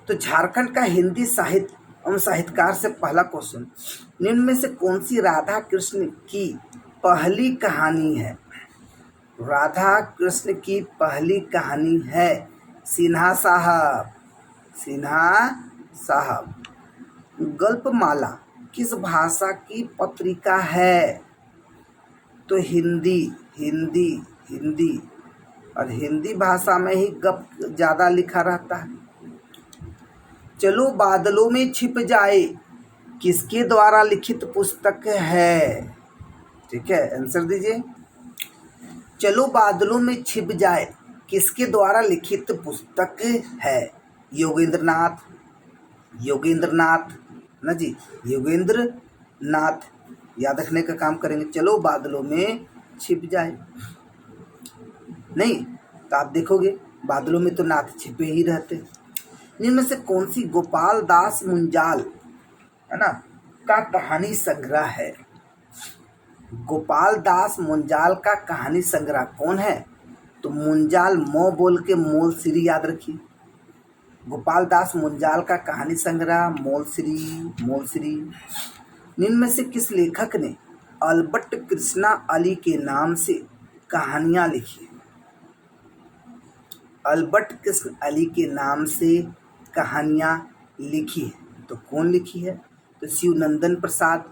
तो झारखंड का हिंदी साहित्य एवं साहित्यकार से पहला क्वेश्चन, निम्न में से कौन सी राधा कृष्ण की पहली कहानी है? राधा कृष्ण की पहली कहानी है सिन्हा साहब, सिन्हा साहब। गल्पमाला किस भाषा की पत्रिका है? तो हिंदी, हिंदी, हिंदी। और हिंदी भाषा में ही गप ज़्यादा लिखा रहता है। चलो बादलों में छिप जाए किसके द्वारा लिखित पुस्तक है? ठीक है, आंसर दीजिए। चलो बादलों में छिप जाए किसके द्वारा लिखित पुस्तक है? योगेंद्र नाथ, योगेंद्र नाथ ना जी, योगेंद्र नाथ। याद रखने का काम करेंगे। चलो बादलों में छिप जाए, नहीं तो आप देखोगे बादलों में तो नाथ छिपे ही रहते। इनमें से कौन सी गोपाल दास मुंजाल है ना का कहानी संग्रह है? गोपाल दास मुंजाल का कहानी संग्रह कौन है? तो मुंजाल मो बोल के मोल श्री याद रखिए। गोपाल दास मुंजाल का कहानी संग्रह मोल श्री, मोल श्री। निम्न में से किस लेखक ने अल्बर्ट कृष्णा अली के नाम से कहानियां लिखी? अल्बर्ट कृष्ण अली के नाम से कहानियां लिखी है तो कौन लिखी है? तो शिवनंदन प्रसाद,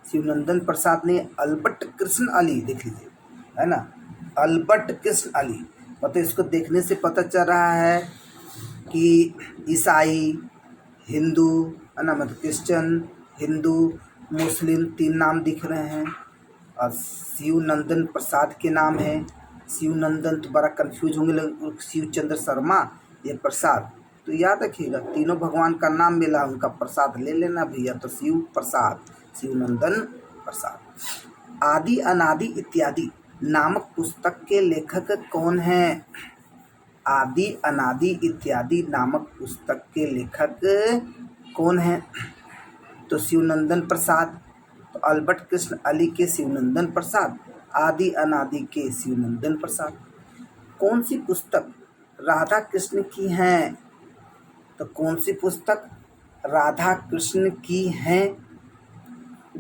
शिवनंदन प्रसाद ने अल्बर्ट कृष्ण अली, देख लीजिए है ना, अल्बर्ट कृष्ण अली। मतलब इसको देखने से पता चल रहा है कि ईसाई, हिंदू है ना, मतलब क्रिश्चियन, हिंदू, मुस्लिम तीन नाम दिख रहे हैं। और शिवनंदन प्रसाद के नाम है। शिवनंदन तो बड़ा कंफ्यूज होंगे, शिवचंद्र शर्मा, ये प्रसाद। तो याद रखिएगा तीनों भगवान का नाम मिला, उनका प्रसाद ले लेना भैया। तो शिव प्रसाद, शिवनंदन प्रसाद। आदि अनादि इत्यादि नामक पुस्तक के लेखक कौन हैं? आदि अनादि इत्यादि नामक पुस्तक के लेखक कौन हैं? तो शिवनंदन प्रसाद। तो अल्बर्ट कृष्ण अली के शिवनंदन प्रसाद, आदि अनादि के शिवनंदन प्रसाद। कौन सी पुस्तक राधा कृष्ण की हैं? तो कौन सी पुस्तक राधा कृष्ण की हैं?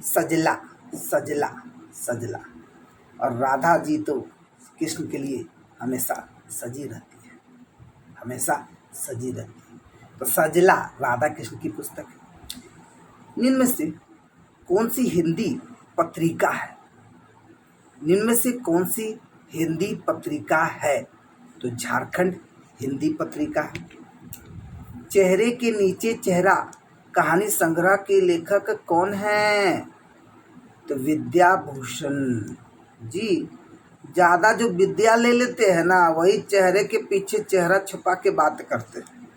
सजला, सजला, सजला। और राधा जी तो कृष्ण के लिए हमेशा सजी रहती है, हमेशा सजी रहती है। तो सजला राधा कृष्ण की पुस्तक है। निम्न में से कौन सी हिंदी पत्रिका है? निम्न में से कौन सी हिंदी पत्रिका है? तो झारखंड हिंदी पत्रिका है। चेहरे के नीचे चेहरा कहानी संग्रह के लेखक कौन हैं? तो विद्याभूषण जी। ज़्यादा जो विद्या ले लेते हैं ना, वही चेहरे के पीछे चेहरा छुपा के बात करते हैं,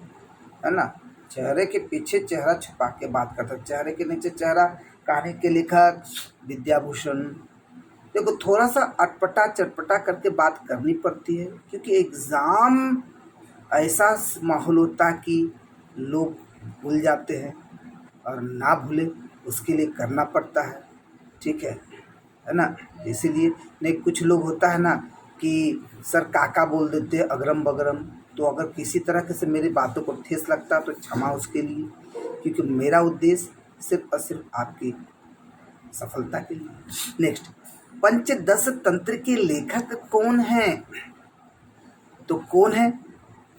है ना। चेहरे के पीछे चेहरा छुपा के बात करते हैं। चेहरे के नीचे चेहरा कहानी के लेखक विद्याभूषण। देखो थोड़ा सा अटपटा चटपटा करके बात करनी पड़ती है, क्योंकि एग्ज़ाम ऐसा माहौल होता है कि लोग भूल जाते हैं, और ना भूले उसके लिए करना पड़ता है। ठीक है ना। इसीलिए नहीं, कुछ लोग होता है ना कि सर काका बोल देते हैं अगरम बगरम। तो अगर किसी तरह से मेरी बातों को ठेस लगता है तो क्षमा उसके लिए, क्योंकि मेरा उद्देश्य सिर्फ और सिर्फ आपकी सफलता के लिए। नेक्स्ट, पंचदश तंत्र के लेखक कौन हैं? तो कौन है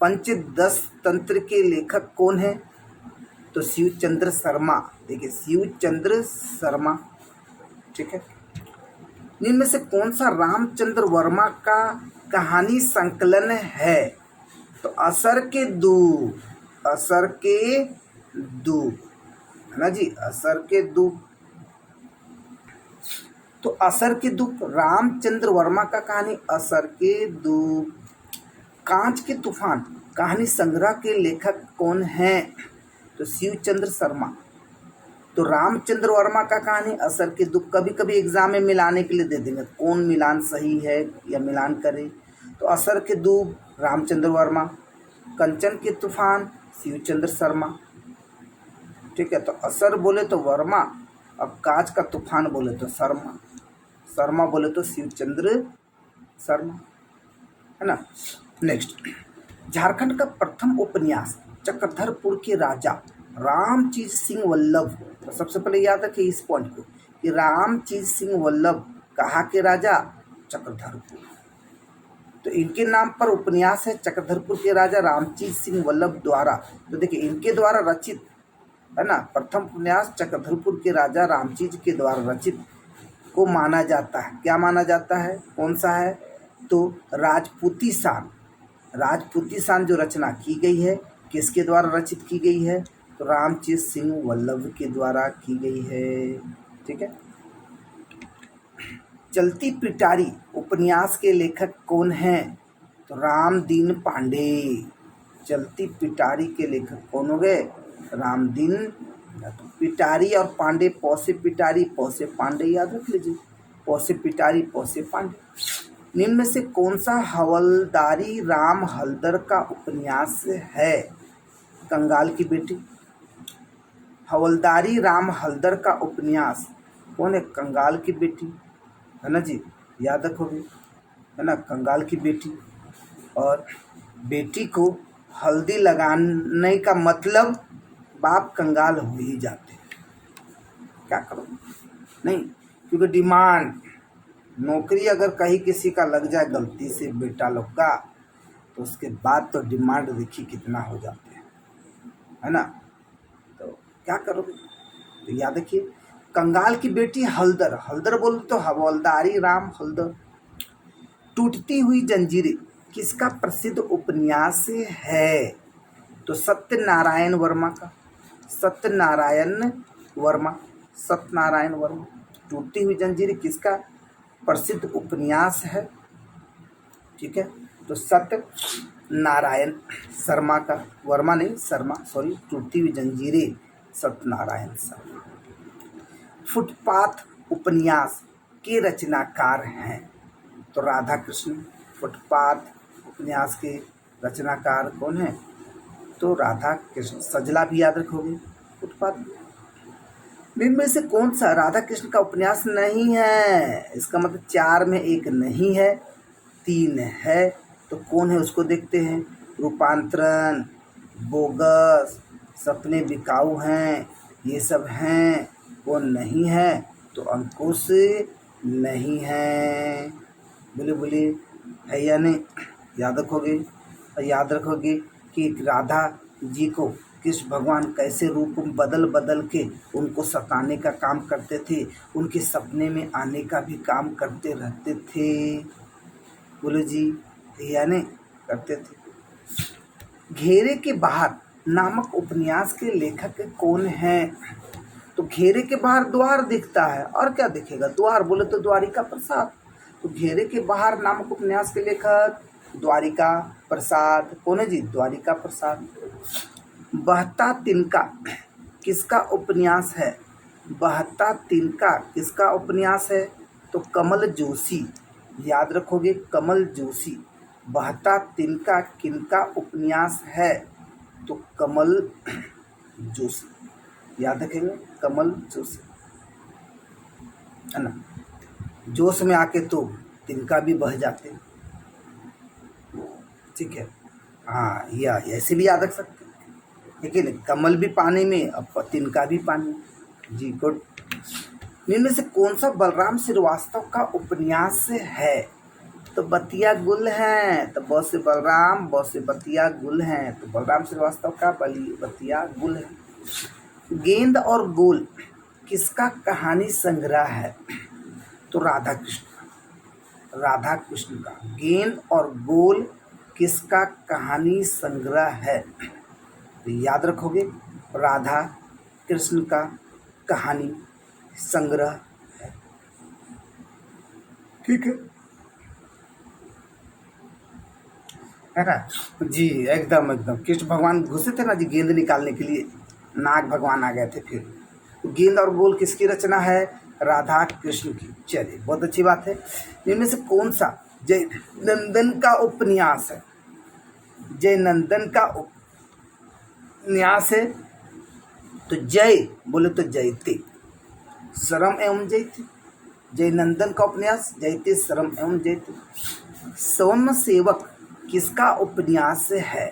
पंचदश तंत्र के लेखक कौन है? तो शिवचंद्र शर्मा। देखिए शिवचंद्र शर्मा। ठीक है। निम्न में से कौन सा रामचंद्र वर्मा का कहानी संकलन है? तो असर के दूब, असर के दूब है ना जी, असर के दूब। तो असर के दूब रामचंद्र वर्मा का कहानी असर के दूब। कांच के तूफान कहानी संग्रह के लेखक कौन हैं? तो शिवचंद्र शर्मा। तो रामचंद्र वर्मा का कहानी असर के दुख। कभी कभी एग्जाम में मिलाने के लिए दे देंगे, कौन मिलान सही है या मिलान करें। तो असर के दूब रामचंद्र वर्मा, कंचन के तूफान शिवचंद्र शर्मा। ठीक है। तो असर बोले तो वर्मा, अब कांच का तूफान बोले तो शर्मा, शर्मा बोले तो शिवचंद्र शर्मा, है ना। नेक्स्ट, झारखंड का प्रथम उपन्यास चक्रधरपुर के राजा रामचीज सिंह वल्लभ, तो सबसे पहले याद रखिए इस पॉइंट को कि रामचीज सिंह वल्लभ कहाँ के राजा, चक्रधरपुर। तो इनके नाम पर उपन्यास है चक्रधरपुर के राजा रामचीज सिंह वल्लभ द्वारा। तो देखिए इनके द्वारा रचित है ना, प्रथम उपन्यास चक्रधरपुर के राजा रामचीज के द्वारा रचित को माना जाता है। क्या माना जाता है, कौन सा है, तो राजपूती शान। राजपूती शान जो रचना की गई है किसके द्वारा रचित की गई है, तो रामचीज सिंह वल्लभ के द्वारा की गई है। ठीक है। चलती पिटारी उपन्यास के लेखक कौन हैं, तो रामदीन पांडे। चलती पिटारी के लेखक कौन हो गए, रामदीन। पिटारी और पांडे, पौ से पिटारी पौ से पांडे, याद रख लीजिए, पौ से पिटारी पौ से पांडे। निम्न में से कौन सा हवलदारी राम हल्दर का उपन्यास है, कंगाल की बेटी। हवलदारी राम हल्दर का उपन्यास कौन है, कंगाल की बेटी, है ना जी, याद रखोगे, है ना, कंगाल की बेटी। और बेटी को हल्दी लगाने का मतलब बाप कंगाल हो ही जाते हैं, क्या करो, नहीं, क्योंकि डिमांड, नौकरी अगर कहीं किसी का लग जाए गलती से बेटा लोग का, तो उसके बाद तो डिमांड देखिए कितना हो जाते हैं, है ना। तो क्या करोगे, तो याद रखिए कंगाल की बेटी हल्दर, हल्दर बोल तो हवलदारी राम हल्दर। टूटती हुई जंजीरें किसका प्रसिद्ध उपन्यास है, तो सत्यनारायण वर्मा का, सत्यनारायण वर्मा, सत्यनारायण वर्मा। टूटती हुई जंजीरें किसका प्रसिद्ध उपन्यास है, ठीक है, तो सत्यनारायण शर्मा का, वर्मा नहीं शर्मा, सॉरी, टूटती हुई जंजीरें सत्यनारायण शर्मा। फुटपाथ उपन्यास के रचनाकार हैं, तो राधा कृष्ण। फुटपाथ उपन्यास के रचनाकार कौन है, तो राधा कृष्ण। सजला भी याद रखोगे, फुटपाथ। इनमें से कौन सा राधा कृष्ण का उपन्यास नहीं है, इसका मतलब 4 में एक नहीं है, 3 है, तो कौन है उसको देखते हैं। रूपांतरण, बोगस, सपने बिकाऊ हैं, ये सब हैं, वो नहीं है, तो अंकुश नहीं है। बोले बोले है या नहीं, याद रखोगे। और याद रखोगे कि राधा जी को कृष्ण भगवान कैसे रूप बदल बदल के उनको सताने का काम करते थे, उनके सपने में आने का भी काम करते रहते थे, बोलो जी है या नहीं, करते थे। घेरे के बाहर नामक उपन्यास के लेखक कौन हैं, तो घेरे के बाहर द्वार दिखता है, और क्या दिखेगा, द्वार, बोले तो द्वारिका प्रसाद। तो घेरे के बाहर नामक उपन्यास के लेखक द्वारिका प्रसाद, कौन है जी, द्वारिका प्रसाद। बहता तिनका किसका उपन्यास है, बहता तिनका किसका उपन्यास है, तो कमल जोशी, याद रखोगे, कमल जोशी। बहता तिनका किनका उपन्यास है, तो कमल जोशी, याद रखेंगे, कमल जोशी, है ना। जोश में आके तो तिनका भी बह जाते, ठीक है, हाँ, या ऐसे भी याद रख सकते हैं, लेकिन कमल भी पानी में, अब तिनका भी पानी, जी गुड। इनमें से कौन सा बलराम श्रीवास्तव का उपन्यास है, तो बतिया गुल हैं, तो बहुत से बलराम, बहुत से बतिया गुल हैं, तो बलराम श्रीवास्तव का बतिया गुल है। गेंद और गोल किसका कहानी संग्रह है, तो राधा कृष्ण का, राधा कृष्ण का। गेंद और गोल किसका कहानी संग्रह है, तो याद रखोगे, राधा कृष्ण का कहानी संग्रह है, ठीक है ना जी, एकदम एकदम। कृष्ण भगवान घुसे थे ना जी गेंद निकालने के लिए, नाग भगवान आ गए थे फिर। तो गेंद और गोल किसकी रचना है, राधा कृष्ण की। चलिए, बहुत अच्छी बात है। इनमें से कौन सा जय नंदन का उपन्यास है, जय नंदन का उपन्यास है, तो जय बोले तो जयते, सरम एवं जयते। जय नंदन का उपन्यास जयते सरम एवं जयते। स्वयं सेवक किसका उपन्यास है,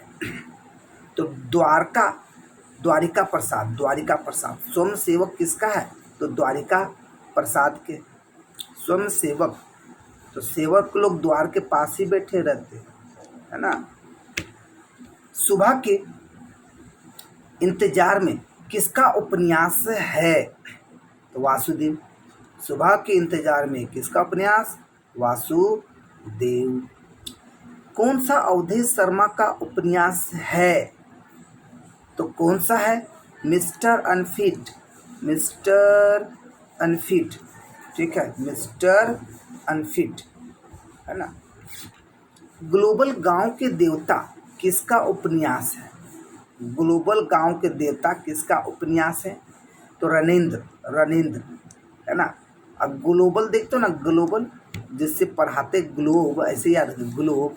तो द्वारिका प्रसाद स्वयं सेवक किसका है? तो द्वारिका प्रसाद के स्वयं सेवक। तो सेवक लोग द्वार के पास ही बैठे रहते हैं, है ना। सुबह के इंतजार में किसका उपन्यास है? तो वासुदेव। सुबह के इंतजार में किसका उपन्यास? वासुदेव। कौन सा अवधेश शर्मा का उपन्यास है? तो कौन सा है? Mister unfit. ठीक है, मिस्टर अनफिट, है ना। ग्लोबल गांव के देवता किसका उपन्यास है? ग्लोबल गांव के देवता किसका उपन्यास है? तो रणेंद्र, है ना। अब ग्लोबल देखते हो ना, ग्लोबल जिससे पढ़ाते ग्लोब, ऐसे याद रखते ग्लोब,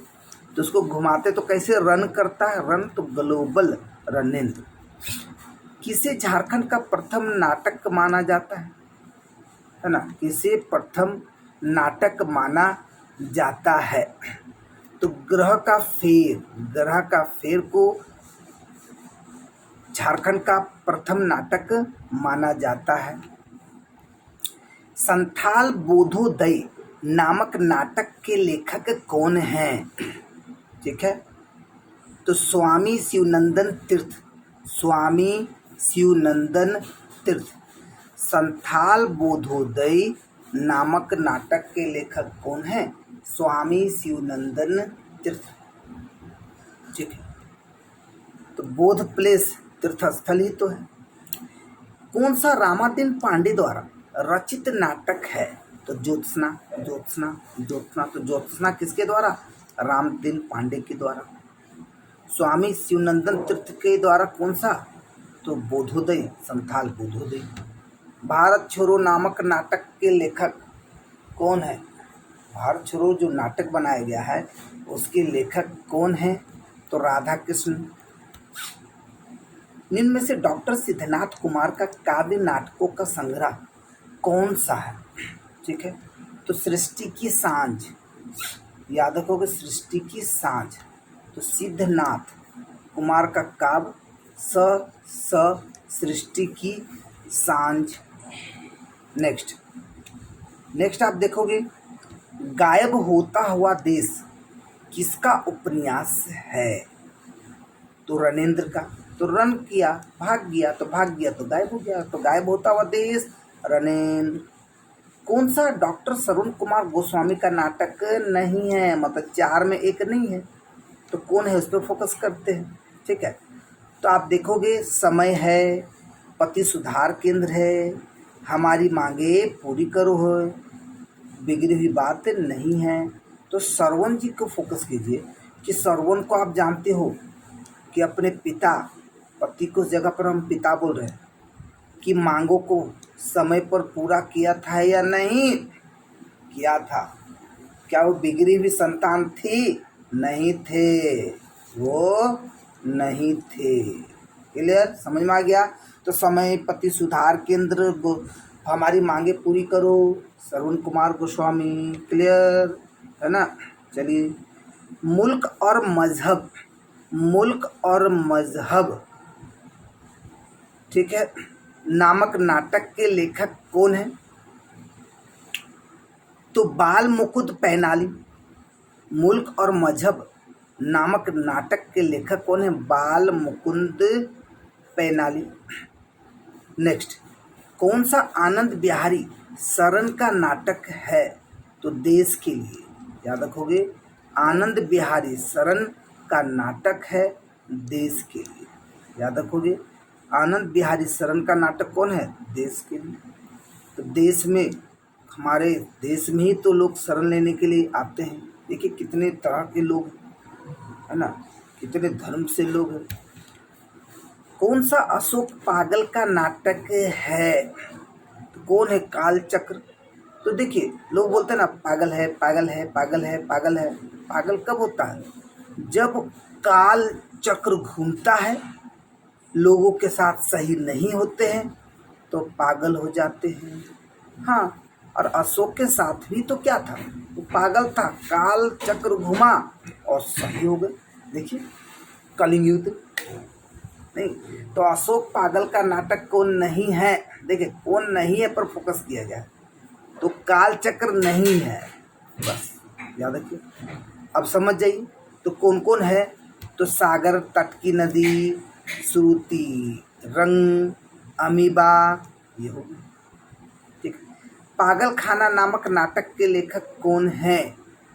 तो उसको घुमाते तो कैसे रन करता है, रन, तो ग्लोबल रणेंद्र। किसे झारखंड का प्रथम नाटक माना जाता है ना, किसे प्रथम नाटक माना जाता है? तो ग्रह का फेर को झारखंड का प्रथम नाटक माना जाता है। संथाल बोधोदय नामक नाटक के लेखक कौन हैं? ठीक है, तो स्वामी शिवनंदन तीर्थ। संथाल बोधोदय नामक नाटक के लेखक कौन हैं? स्वामी शिवनंदन तीर्थ। ठीक है, तो बोध प्लेस तीर्थ स्थल ही तो है। कौन सा रामादीन पांडे द्वारा रचित नाटक है? तो ज्योत्सना। तो ज्योत्सना किसके द्वारा? रामदीन पांडे के द्वारा। स्वामी शिवनंदन तीर्थ के द्वारा कौन सा? तो बोधोदय, संथाल बोधोदय। भारत छोड़ो नामक नाटक के लेखक कौन है? भारत छोड़ो जो नाटक बनाया गया है उसके लेखक कौन है? तो राधा कृष्ण। निम्न में से डॉक्टर सिद्धनाथ कुमार का काव्य नाटकों का संग्रह कौन सा है? ठीक है, तो सृष्टि की सांझ, याद रखोगे, सृष्टि की सांझ। तो सिद्धनाथ कुमार का काव्य सृष्टि की सांझ। नेक्स्ट आप देखोगे, गायब होता हुआ देश किसका उपन्यास है? तो रणेंद्र का। तो रन किया, भाग गया, तो गायब हो गया, तो गायब होता हुआ देश रणेंद्र। कौन सा डॉक्टर सरुण कुमार गोस्वामी का नाटक नहीं है? मतलब 4 में एक नहीं है, तो कौन है, उस पर फोकस करते हैं। ठीक है, तो आप देखोगे समय है, पति सुधार केंद्र है, हमारी मांगे पूरी करो है, बिगड़ी हुई बात नहीं है। तो सरवण जी को फोकस कीजिए कि सरवण को आप जानते हो कि अपने पिता, पति को उस जगह पर हम पिता बोल रहे हैं, कि मांगों को समय पर पूरा किया था या नहीं किया था? क्या वो बिगड़ी हुई संतान थी? नहीं थे, वो नहीं थे। क्लियर, समझ में आ गया? तो समय, पति सुधार केंद्र, हमारी मांगे पूरी करो, सरुण कुमार गोस्वामी। क्लियर है ना। चलिए, मुल्क और मजहब, ठीक है, नामक नाटक के लेखक कौन है? तो बाल मुकुंद पैनाली। मुल्क और मजहब नामक नाटक के लेखक कौन है? बाल मुकुंद पैनाली। नेक्स्ट, कौन सा आनंद बिहारी शरण का नाटक है? तो देश के लिए, याद रखोगे, आनंद बिहारी शरण का नाटक है देश के लिए। याद रखोगे, आनंद बिहारी शरण का नाटक कौन है? देश के लिए। तो देश में, हमारे देश में ही तो लोग शरण लेने के लिए आते हैं। देखिए कितने तरह के लोग, है ना, कितने धर्म से लोग हैं। कौन सा अशोक पागल का नाटक है? तो कौन है? कालचक्र। तो देखिए, लोग बोलते हैं ना, पागल है, पागल है, पागल है, पागल है। पागल कब होता है? जब काल चक्र घूमता है, लोगों के साथ सही नहीं होते हैं, तो पागल हो जाते हैं। हाँ, और अशोक के साथ भी तो क्या था? वो पागल था, काल चक्र घुमा और सही हो गए। देखिए, कलिंग युद्ध नहीं। तो अशोक पागल का नाटक कौन नहीं है, देखिए कौन नहीं है पर फोकस किया गया है, तो कालचक्र नहीं है, बस याद रखिए। अब समझ जाइए तो कौन कौन है, तो सागर तट की नदी, श्रुति, रंग, अमीबा, ये हो गया। ठीक है। पागल खाना नामक नाटक के लेखक कौन है,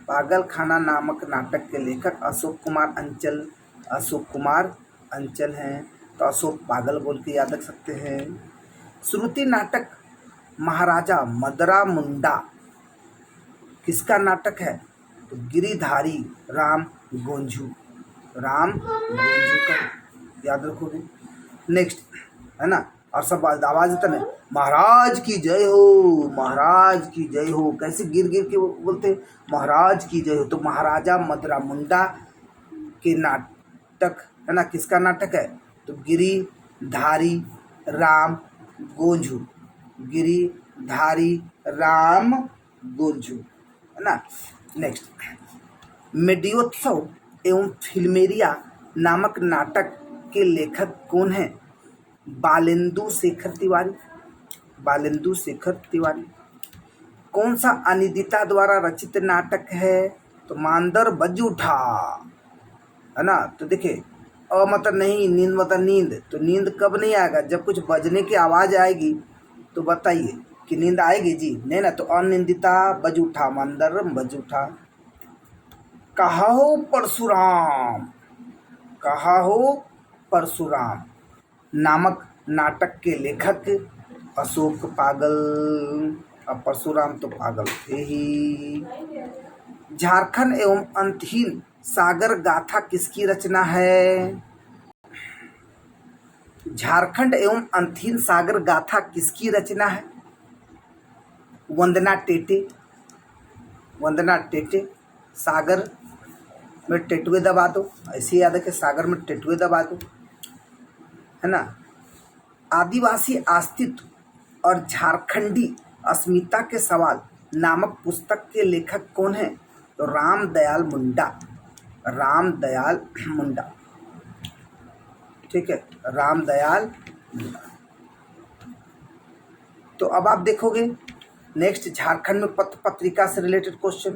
पागल खाना नामक नाटक के लेखक अशोक कुमार अंचल, अशोक कुमार अंचल हैं, तो अशोक पागल बोल के याद रख सकते हैं। श्रुति नाटक महाराजा मदरा मुंडा किसका नाटक है, तो गिरिधारी राम गोंझू, राम गोंझू का याद रखोगे। नेक्स्ट है ना, और सब आवाज देता ना, महाराज की जय हो, महाराज की जय हो, कैसे गिर गिर के बोलते हैं महाराज की जय हो। तो महाराजा मदरा मुंडा के नाटक है ना, किसका नाटक है, तो गिरिधारी राम गोंझू, गिरिधारी राम गोंझू है ना। नेक्स्ट, मेडियोत्सव एवं फिल्मेरिया नामक नाटक के लेखक कौन है, बालेंदु शेखर तिवारी, बालेंदु शेखर तिवारी। कौन सा अनिदिता द्वारा रचित नाटक है, तो मांदर बज उठा है ना। तो देखिए अ मतलब नहीं, नींद मतलब नींद, तो नींद कब नहीं आएगा, जब कुछ बजने की आवाज़ आएगी तो बताइए कि नींद आएगी जी, नहीं ना। तो अनिंदिता बज उठा, मांदर बज उठा। कहा हो परशुराम, कहा हो परशुराम नामक नाटक के लेखक अशोक पागल, अब परशुराम तो पागल थे ही। झारखंड एवं अंतहीन सागर गाथा किसकी रचना है, झारखंड एवं अंतहीन सागर गाथा किसकी रचना है, वंदना टेटे, वंदना टेटे। सागर में टेटुए दबा दो, ऐसे याद है कि सागर में टेटुए दबा दो है ना। आदिवासी अस्तित्व और झारखंडी अस्मिता के सवाल नामक पुस्तक के लेखक कौन है, तो रामदयाल मुंडा, रामदयाल मुंडा। ठीक है, रामदयाल मुंडा। तो अब आप देखोगे नेक्स्ट झारखंड में पत्र पत्रिका से रिलेटेड क्वेश्चन।